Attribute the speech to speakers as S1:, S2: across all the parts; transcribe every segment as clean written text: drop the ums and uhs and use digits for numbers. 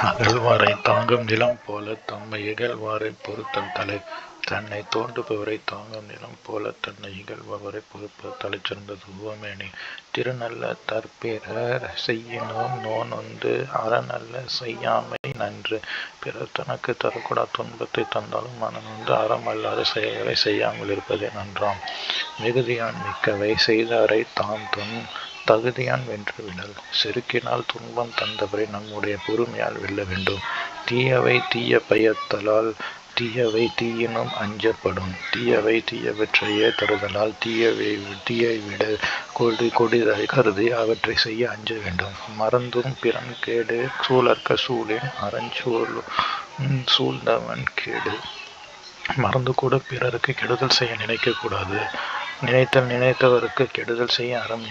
S1: அகழ்வாரைத் தாங்கும் நிலம் போலத் தம்மை இகழ்வாரைப் பொறுத்தல் தலை. தன்னைத் தோண்டுபவரைத் தாங்கும் நிலம் போலத் தன்னை இகழ்பவரைப் பொறுப்பது தலைச்சிறந்தது. உவமேனி திருநல்ல தற்பிறர் செய்யினும் நோனொந்து அறநல்ல செய்யாமை நன்று. பிறர் தனக்குத் தரக்கூடா துன்பத்தைத் தந்தாலும் மனநொந்து அறமல்லாத செயல்களைச் செய்யாமல் இருப்பதே நன்றாம். மிகுதியான் மிக்கவை செய்தாரைத் தாம்தம் தகுதியான் வென்று விடல். செருக்கினால் துன்பம் தந்தவரை நம்முடைய பொறுமையால் வெல்ல வேண்டும். தீயவை தீய பயத்தலால் தீயவை தீயினும் அஞ்சப்படும். தீயவை தீயவற்றையே தருதலால் தீயை விட கொடிதாய் கருதி அவற்றை செய்ய அஞ்ச வேண்டும். மறந்தும் பிறன் கேடு சூழற்க சூழின் சூழ்ந்தவன் கேடு. மறந்து கூட பிறருக்கு கெடுதல் செய்ய நினைக்க கூடாது. நினைத்தவருக்கு கெடுதல் செய்ய அறம்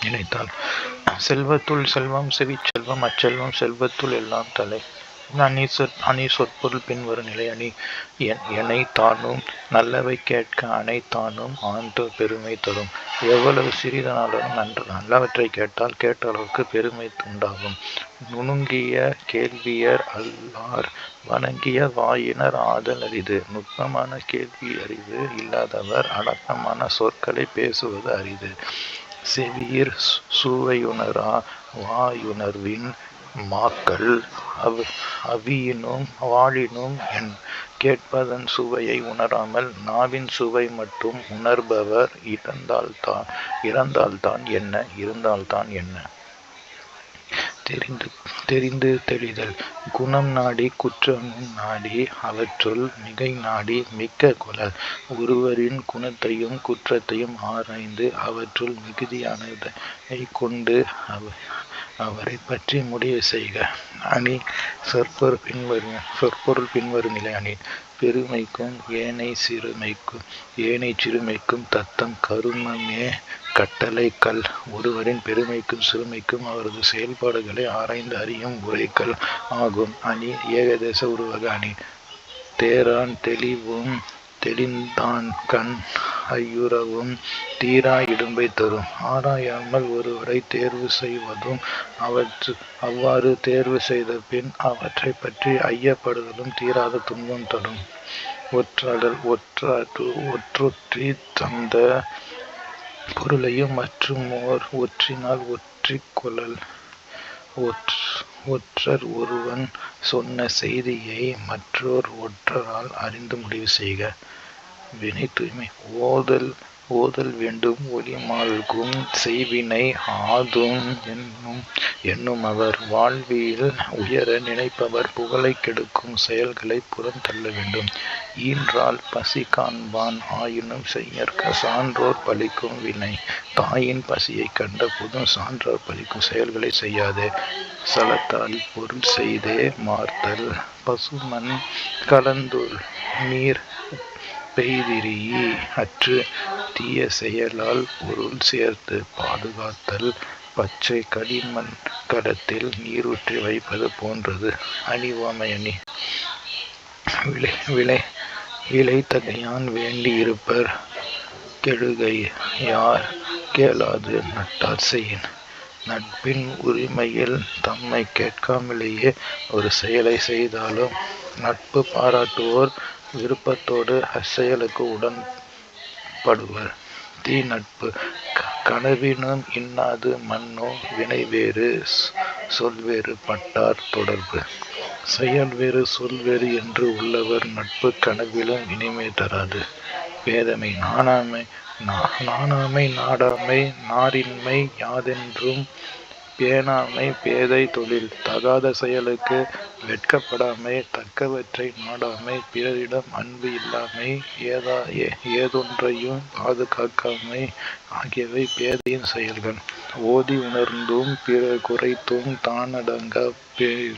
S1: நினைத்தால். செல்வத்துள் செல்வம் செவிச்செல்வம் அச்செல்வம் செல்வத்துள் எல்லாம் தலை. அணி சொற்பொருள் பின்வரும் நிலை அணி. எனைத்தானும் நல்லவை கேட்க அனைத்தானும் ஆண்டு பெருமை தரும். எவ்வளவு சிறிதனாலும் நல்லவற்றை கேட்டால் கேட்ட அளவுக்கு பெருமை உண்டாகும். நுணுங்கிய கேள்வியர் அல்லார் வணங்கிய வாயினர் ஆதல் அரிது. நுட்பமான கேள்வி அறிவு இல்லாதவர் அடக்கமான சொற்களை பேசுவது அரிது. செவியிற் சுவையுணரா வாயுணர்வின் மாக்கள் அவியினும் வாழினும் கேட்பதன் சுவையை உணராமல் நாவின் சுவை மட்டும் உணர்பவர் இறந்தால்தான் என்ன இருந்தால்தான் என்ன. தெரிந்து தெளிதல். குணம் நாடி குற்றமும் நாடி அவற்றுள் மிகை நாடி மிக்க கொளல். ஒருவரின் குணத்தையும் குற்றத்தையும் ஆராய்ந்து அவற்றுள் மிகுதியானதை கொண்டு அவரை பற்றி முடிவு செய்க. அணி சொற்பொருள் பின்வரும் நிலை அணி. பெருமைக்கும் ஏனைச் சிறுமைக்கும் தத்தம் கருமமே கட்டளை கல். ஒருவரின் பெருமைக்கும் சிறுமைக்கும் அவரது செயல்பாடுகளை ஆராய்ந்து அறியும் உரைக்கல் ஆகும். அணி ஏகதேச உருவக அணி. தேரான் தெளிவும் தெளிந்தான்கண் ஐயுறவும் தீரா இடும்பை தரும். ஆராயாமல் ஒருவரை தேர்வு செய்வதும் அவ்வாறு தேர்வு செய்த பின் அவற்றைப் பற்றி ஐயப்படுதலும் தீராத துன்பம் தரும். ஒற்றாடல். ஒற்றொற்றித் தந்த பொருளையும் மற்றுமோர் ஒற்றினால் ஒற்றிக் கொளல். ஒற்றர் ஒருவன் சொன்ன செய்தியை மற்றோர் ஒற்றரால் அறிந்து முடிவு செய்க. வினை தூய்மை. ஓதல் வேண்டும் ஒளிமால்கும் செய்வினை ஆதும் என்னும் அவர். வாழ்வில் உயர நினைப்பவர் புகழைக் கெடுக்கும் செயல்களை புறம் தள்ள வேண்டும். ஈன்றால் பசி காண்பான் ஆயினும் செய்யற்க சான்றோர் பழிக்கும் வினை. தாயின் பசியைக் கண்ட போதும் சான்றோர் பழிக்கும் செயல்களை செய்யாதே. சலத்தால் பொருள் செய்தே மார்த்தல். பசுமண் கலந்துள் நீர் பெய்திரீ அற்று. தீய செயலால் பொருள் சேர்த்து பாதுகாத்தல் பச்சை களிமண் கடத்தில் நீரூற்றி வைப்பது போன்றது. அணி உவமை அணி. விளைதகையான் வேண்டி இருப்பர் கெடுகையார் கேளாது நட்டார் செயின். நட்பின் உரிமையில் தம்மை கேட்காமலேயே ஒரு செயலை செய்தாலும் நட்பு பாராட்டுவோர் விருப்பத்தோடு அச்செயலுக்கு உடன்படுவர். தீ நட்பு. கனவினும் இன்னாது மன்னோ வினைவேறு சொல்வேறு பட்டார் தொடர்பு. செயல் வேறு சொல் வேறு என்று உள்ளவர் நட்பு கனவிலும் இனிமை தராது. பேதைமை. நாணாமை நாடாமை நாரின்மை யாதென்றும் பேணாமை பேதை தொழில். தகாத செயலுக்கு வெட்கப்படாமை தக்கவற்றை நாடாமை பிறரிடம் அன்பு இல்லாமை ஏதொன்றையும் பாதுகாக்காமை ஆகியவை பேதையின் செயல்கள். ஓதி உணர்ந்தும் பிறர் குறைத்தும் தானடங்கா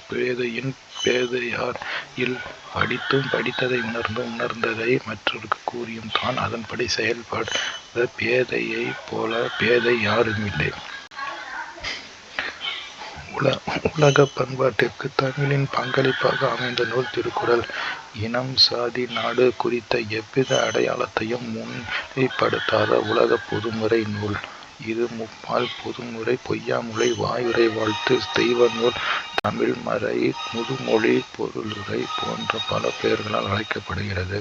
S1: பேதையின் பேதையார் இல். படித்தும் படித்ததை உணர்ந்தும் உணர்ந்ததை மற்றவர்க்கு கூறியும் தான் அதன்படி செயல்படாத பேதையைப் போல பேதை யாருமில்லை. உலகப் பண்பாட்டிற்கு தமிழின் பங்களிப்பாக அமைந்த நூல் திருக்குறள். இனம் சாதி நாடு குறித்த எவ்வித அடையாளத்தையும் முன்னிலைப்படுத்தாத உலகப் பொதுமறை நூல் இது. முப்பால் பொதுமறை பொய்யாமொழி வாயுரை வாழ்த்து தெய்வ நூல் தமிழ்மறை, முதுமொழி, பொருளுரை போன்ற பல பெயர்களால் அழைக்கப்படுகிறது.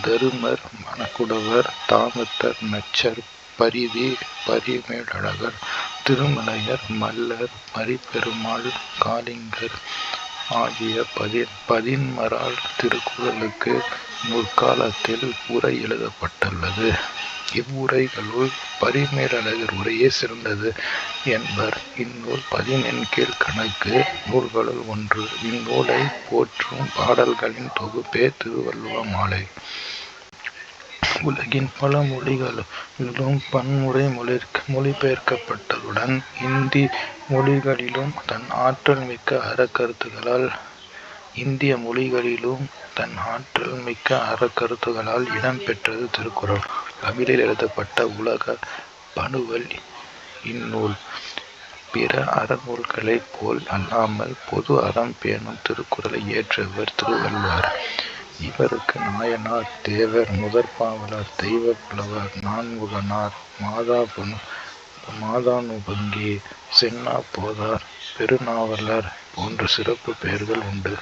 S1: தருமர், மணக்குடவர், தாமத்தர், நச்சர், பரிதி, பரிமேலழகர், திருமலையர், மல்லர், மரிபெருமாள், காளிங்கர் ஆகிய பதின்மரால் திருக்குறளுக்கு முற்காலத்தில் உரை எழுதப்பட்டுள்ளது. இவ்வுரைகளுள் பரிமேலழகர் உரையே சிறந்தது என்பர். இந்நூல் 10 கீழ்க்கணக்கு நூல்களுள் ஒன்று. இந்நூலை போற்றும் பாடல்களின் தொகுப்பே திருவள்ளுவ மாலை. உலகின் பல மொழிகளிலும் பன்முறை மொழிபெயர்க்கப்பட்டதுடன் இந்தி மொழிகளிலும் தன் ஆற்றல் மிக்க அறக்கருத்துகளால் இடம்பெற்றது திருக்குறள். தமிழில் எழுதப்பட்ட உலக பணுவல் இந்நூல். பிற அறநூல்களைப் போல் அல்லாமல் பொது அறம் பேணும் திருக்குறளை இயற்றியவர் திருவள்ளுவர். இவருக்கு நாயனார், தேவர், முதற்பாவலர், தெய்வப் புலவர், நான்முகனார், மாதானுபங்கி, செந்நா போதார், பெருநாவலர் போன்ற சிறப்பு பெயர்கள் உண்டு.